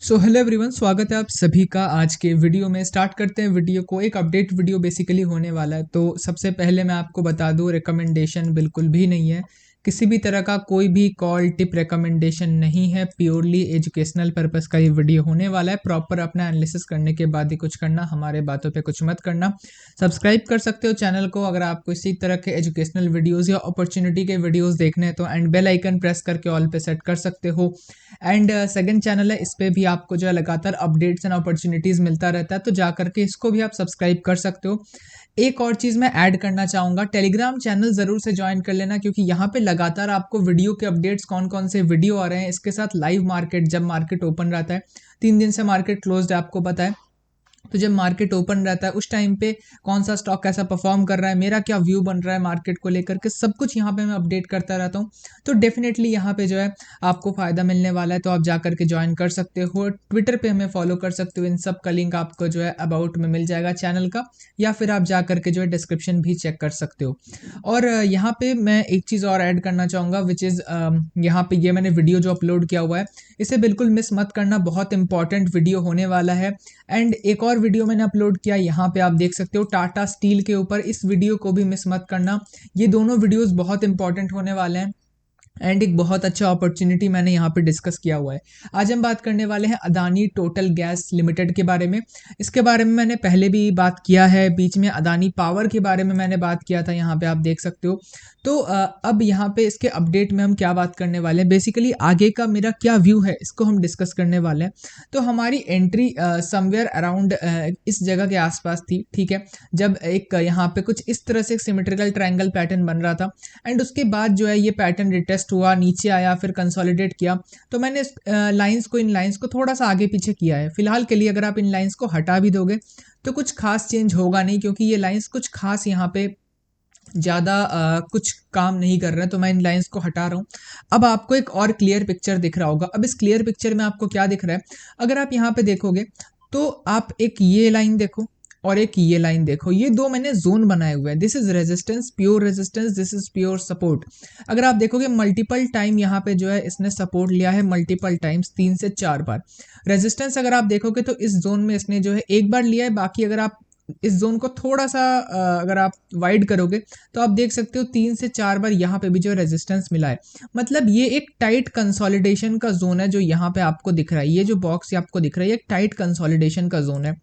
So hello everyone, स्वागत है आप सभी का आज के वीडियो में। स्टार्ट करते हैं वीडियो को। एक अपडेट वीडियो बेसिकली होने वाला है। तो सबसे पहले मैं आपको बता दूं, रिकमेंडेशन बिल्कुल भी नहीं है, किसी भी तरह का कोई भी कॉल टिप रिकमेंडेशन नहीं है। प्योरली एजुकेशनल पर्पस का ये वीडियो होने वाला है। प्रॉपर अपना एनालिसिस करने के बाद ही कुछ करना, हमारे बातों पे कुछ मत करना। सब्सक्राइब कर सकते हो चैनल को अगर आपको इसी तरह के एजुकेशनल वीडियोज़ या अपॉर्चुनिटी के वीडियोज़ देखने हैं तो, एंड बेल आइकन प्रेस करके ऑल पे सेट कर सकते हो। एंड सेकंड चैनल है, इस पे भी आपको जो है लगातार अपडेट्स एंड अपॉर्चुनिटीज़ मिलता रहता है, तो जा करके इसको भी आप सब्सक्राइब कर सकते हो। एक और चीज़ मैं ऐड करना चाहूँगा, टेलीग्राम चैनल ज़रूर से ज्वाइन कर लेना, क्योंकि यहाँ पे लगातार आपको वीडियो के अपडेट्स, कौन कौन से वीडियो आ रहे हैं, इसके साथ लाइव मार्केट, जब मार्केट ओपन रहता है, 3 दिन से मार्केट क्लोज्ड है आपको पता है, तो जब मार्केट ओपन रहता है उस टाइम पे कौन सा स्टॉक कैसा परफॉर्म कर रहा है, मेरा क्या व्यू बन रहा है मार्केट को लेकर के, सब कुछ यहाँ पे मैं अपडेट करता रहता हूँ। तो डेफिनेटली यहाँ पे जो है आपको फ़ायदा मिलने वाला है, तो आप जा करके ज्वाइन कर सकते हो। ट्विटर पे हमें फॉलो कर सकते हो। इन सब का लिंक आपको जो है अबाउट में मिल जाएगा चैनल का, या फिर आप जा करके जो है डिस्क्रिप्शन भी चेक कर सकते हो। और यहाँ पे मैं एक चीज़ और ऐड करना चाहूँगा, विच इज़ यहाँ पे ये मैंने वीडियो जो अपलोड किया हुआ है, इसे बिल्कुल मिस मत करना, बहुत इंपॉर्टेंट वीडियो होने वाला है। एंड एक और वीडियो मैंने अपलोड किया, यहाँ पे आप देख सकते हो, टाटा स्टील के ऊपर। इस वीडियो को भी मिस मत करना, ये दोनों वीडियोस बहुत इंपॉर्टेंट होने वाले हैं। एंड एक बहुत अच्छा अपॉर्चुनिटी मैंने यहाँ पे डिस्कस किया हुआ है। आज हम बात करने वाले हैं अदानी टोटल गैस लिमिटेड के बारे में। इसके बारे में मैंने पहले भी बात किया है, बीच में अदानी पावर के बारे में मैंने बात किया था, यहाँ पे आप देख सकते हो। तो अब यहाँ पे इसके अपडेट में हम क्या बात करने वाले हैं, बेसिकली आगे का मेरा क्या व्यू है, इसको हम डिस्कस करने वाले हैं। तो हमारी एंट्री समवेयर अराउंड इस जगह के आसपास थी, ठीक है, जब एक यहाँ पे कुछ इस तरह से सिमेट्रिकल ट्रायंगल पैटर्न बन रहा था। एंड उसके बाद जो है ये पैटर्न रिटेस्ट हुआ, नीचे आया, फिर कंसोलिडेट किया। तो मैंने इस इन लाइंस को थोड़ा सा आगे पीछे किया है। फिलहाल के लिए अगर आप इन लाइंस को हटा भी दोगे तो कुछ खास चेंज होगा नहीं, क्योंकि ये लाइंस कुछ खास यहाँ पे ज़्यादा कुछ काम नहीं कर रहे हैं, तो मैं इन लाइंस को हटा रहा हूँ। अब आपको एक और क्लियर पिक्चर दिख रहा होगा। अब इस क्लियर पिक्चर में आपको क्या दिख रहा है, अगर आप यहाँ पे देखोगे तो आप एक ये लाइन देखो और एक ये लाइन देखो, ये दो मैंने जोन बनाए हुए हैं। This is resistance, pure resistance, this is pure support. अगर आप देखोगे मल्टीपल टाइम यहाँ पे जो है इसने सपोर्ट लिया है, मल्टीपल टाइम्स, 3 से 4 बार। रेजिस्टेंस अगर आप देखोगे तो इस जोन में इसने जो है एक बार लिया है। बाकी अगर आप इस जोन को थोड़ा सा अगर आप वाइड करोगे तो आप देख सकते हो 3 से 4 बार यहाँ पे भी जो रेजिस्टेंस मिला है। मतलब ये एक टाइट कंसोलिडेशन का जोन है जो यहाँ पे आपको दिख रहा है। ये जो बॉक्स आपको दिख रहा है, ये एक टाइट कंसोलिडेशन का जोन है।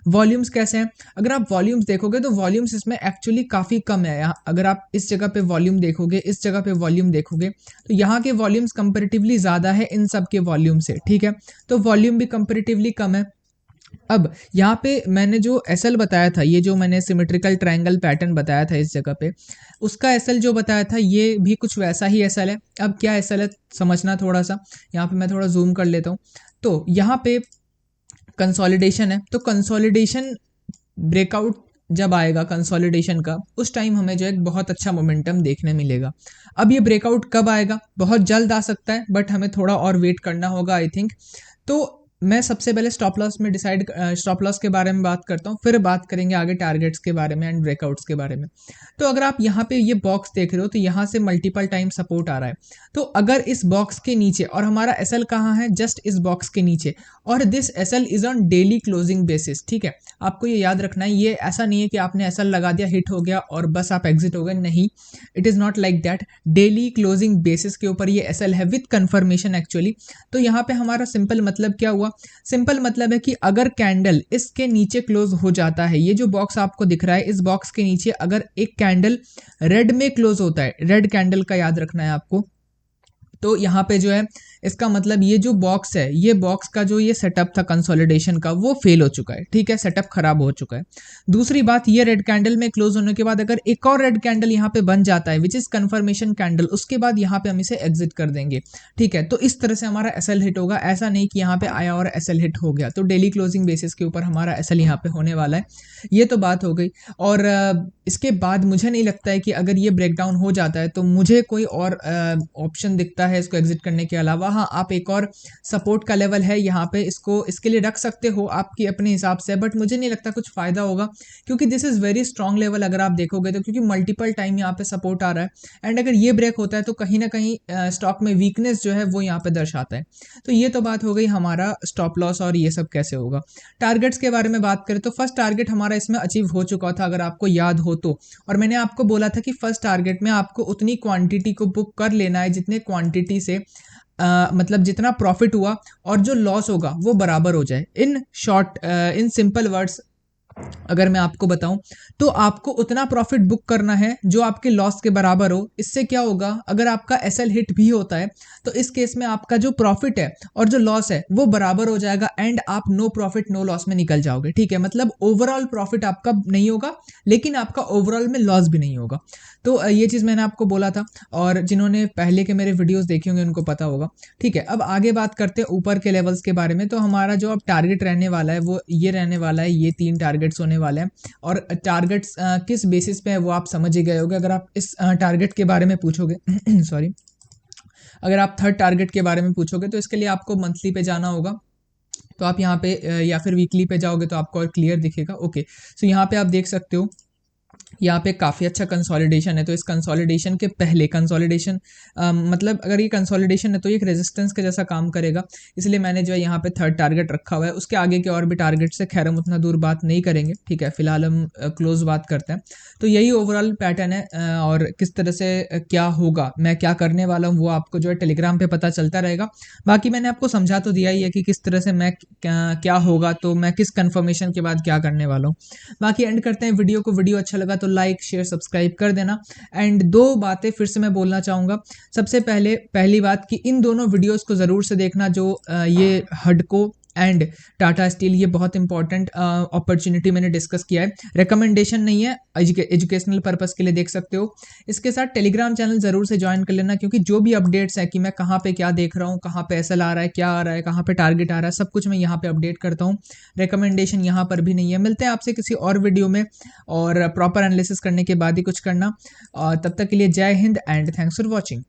वॉल्यूम्स कैसे हैं, अगर आप वॉल्यूम्स देखोगे तो वॉल्यूम्स इसमें एक्चुअली काफ़ी कम है। यहाँ अगर आप इस जगह पे वॉल्यूम देखोगे, इस जगह पे वॉल्यूम देखोगे, तो यहाँ के वॉल्यूम्स कंपेरेटिवली ज़्यादा है इन सब के वॉल्यूम से, ठीक है। तो वॉल्यूम भी कंपेरेटिवली कम है। अब यहाँ पे मैंने जो एसएल बताया था, ये जो मैंने सिमेट्रिकल ट्रायंगल पैटर्न बताया था इस जगह पे, उसका एसएल जो बताया था ये भी कुछ वैसा ही एसएल है। अब क्या एसएल है समझना थोड़ा सा, यहाँ पे मैं थोड़ा जूम कर लेता हूँ। तो यहाँ पे कंसोलिडेशन है, तो कंसोलिडेशन ब्रेकआउट जब आएगा कंसोलिडेशन का, उस टाइम हमें जो एक बहुत अच्छा मोमेंटम देखने मिलेगा। अब ये ब्रेकआउट कब आएगा, बहुत जल्द आ सकता है, बट हमें थोड़ा और वेट करना होगा आई थिंक। तो मैं सबसे पहले स्टॉप लॉस के बारे में बात करता हूँ, फिर बात करेंगे आगे टारगेट्स के बारे में एंड ब्रेकआउट्स के बारे में। तो अगर आप यहाँ पे ये बॉक्स देख रहे हो तो यहाँ से मल्टीपल टाइम सपोर्ट आ रहा है। तो अगर इस बॉक्स के नीचे, और हमारा एसएल कहाँ है, जस्ट इस बॉक्स के नीचे, और this SL is on daily closing basis, ठीक है। आपको ये याद रखना है, ये ऐसा नहीं है कि आपने एसएल लगा दिया, हिट हो गया और बस आप एग्जिट हो गए, नहीं, it is not like that. Daily closing basis के ऊपर ये एसएल है विथ कंफर्मेशन एक्चुअली। तो यहाँ पे हमारा सिंपल मतलब क्या हुआ, सिंपल मतलब है कि अगर कैंडल इसके नीचे क्लोज हो जाता है, ये जो बॉक्स आपको दिख रहा है, इस बॉक्स के नीचे अगर एक कैंडल रेड में क्लोज होता है, रेड कैंडल का याद रखना है आपको, तो यहाँ पे जो है इसका मतलब ये जो बॉक्स है, ये बॉक्स का जो ये सेटअप था कंसोलिडेशन का, वो फेल हो चुका है, ठीक है, सेटअप खराब हो चुका है। दूसरी बात, ये रेड कैंडल में क्लोज होने के बाद अगर एक और रेड कैंडल यहाँ पे बन जाता है विच इज कंफर्मेशन कैंडल, उसके बाद यहाँ पे हम इसे एग्जिट कर देंगे, ठीक है। तो इस तरह से हमारा एसएल हिट होगा, ऐसा नहीं कि यहाँ पे आया और एसएल हिट हो गया। तो डेली क्लोजिंग बेसिस के ऊपर हमारा एसएल यहाँ पे होने वाला है। ये तो बात हो गई। और इसके बाद मुझे नहीं लगता है कि अगर ये ब्रेकडाउन हो जाता है तो मुझे कोई और ऑप्शन दिखता है इसको एग्जिट करने के अलावा। हाँ आप एक और सपोर्ट का लेवल है यहाँ पे, इसको इसके लिए रख सकते हो आपकी अपने हिसाब से, बट मुझे नहीं लगता कुछ फ़ायदा होगा क्योंकि this is very strong level अगर आप देखोगे तो, क्योंकि मल्टीपल टाइम यहाँ पे सपोर्ट आ रहा है एंड अगर ये ब्रेक होता है तो कहीं ना कहीं स्टॉक में वीकनेस जो है वो यहाँ पे दर्शाता है। तो ये तो बात हो गई हमारा स्टॉप लॉस और ये सब कैसे होगा। टारगेट्स के बारे में बात करें तो फर्स्ट टारगेट हमारा इसमें अचीव हो चुका था अगर आपको याद हो तो, और मैंने आपको बोला था कि फर्स्ट टारगेट में आपको उतनी क्वांटिटी को बुक कर लेना है जितने क्वांटिटी से मतलब जितना प्रॉफिट हुआ और जो लॉस होगा वो बराबर हो जाए। In short in simple words अगर मैं आपको बताऊं तो आपको उतना प्रॉफिट बुक करना है जो आपके लॉस के बराबर हो। इससे क्या होगा, अगर आपका एसएल हिट भी होता है तो इस केस में आपका जो प्रॉफिट है और जो लॉस है वो बराबर हो जाएगा एंड आप नो प्रॉफिट नो लॉस में निकल जाओगे। ठीक है, मतलब ओवरऑल प्रॉफिट आपका नहीं होगा लेकिन आपका ओवरऑल में लॉस भी नहीं होगा। तो ये चीज़ मैंने आपको बोला था और जिन्होंने पहले के मेरे वीडियोस देखे होंगे उनको पता होगा। ठीक है, अब आगे बात करते हैं ऊपर के लेवल्स के बारे में। तो हमारा जो अब टारगेट रहने वाला है वो ये रहने वाला है, ये 3 टारगेट्स होने वाले हैं और टारगेट्स किस बेसिस पे है वो आप समझ ही गए होगे अगर आप इस टारगेट के बारे में पूछोगे सॉरी, अगर आप थर्ड टारगेट के बारे में पूछोगे तो इसके लिए आपको मंथली पे जाना होगा। तो आप यहाँ पे या फिर वीकली पे जाओगे तो आपको और क्लियर दिखेगा। ओके, सो यहाँ पे आप देख सकते हो यहाँ पे काफ़ी अच्छा कंसोलिडेशन है। तो इस कंसोलिडेशन के पहले कंसोलिडेशन मतलब अगर ये कंसोलिडेशन है तो ये एक रेजिस्टेंस के जैसा काम करेगा, इसलिए मैंने जो है यहाँ पे थर्ड टारगेट रखा हुआ है। उसके आगे के और भी टारगेट से खैर हम उतना दूर बात नहीं करेंगे। ठीक है, फिलहाल हम क्लोज बात करते हैं। तो यही ओवरऑल पैटर्न है और किस तरह से क्या होगा, मैं क्या करने वाला हूँ वो आपको जो है टेलीग्राम पे पता चलता रहेगा। बाकी मैंने आपको समझा तो दिया ही है कि किस तरह से मैं क्या होगा, तो मैं किस कन्फर्मेशन के बाद क्या करने वाला हूँ। बाकी एंड करते हैं वीडियो को। वीडियो अच्छा लगा तो लाइक शेयर सब्सक्राइब कर देना। एंड 2 बातें फिर से मैं बोलना चाहूँगा। सबसे पहले पहली बात कि इन दोनों वीडियोस को ज़रूर से देखना, जो ये हडको एंड टाटा स्टील, ये बहुत इंपॉर्टेंट अपॉर्चुनिटी मैंने डिस्कस किया है। रिकमेंडेशन नहीं है, एजुकेशनल पर्पस के लिए देख सकते हो। इसके साथ टेलीग्राम चैनल ज़रूर से ज्वाइन कर लेना क्योंकि जो भी अपडेट्स है कि मैं कहाँ पे क्या देख रहा हूँ, कहाँ पे एसएल आ रहा है, क्या आ रहा है, कहाँ पे टारगेट आ रहा है, सब कुछ मैं यहाँ पे अपडेट करता हूँ। रिकमेंडेशन यहाँ पर भी नहीं है। मिलते हैं आपसे किसी और वीडियो में और प्रॉपर एनालिसिस करने के बाद ही कुछ करना। तब तक के लिए जय Hind and thanks for watching.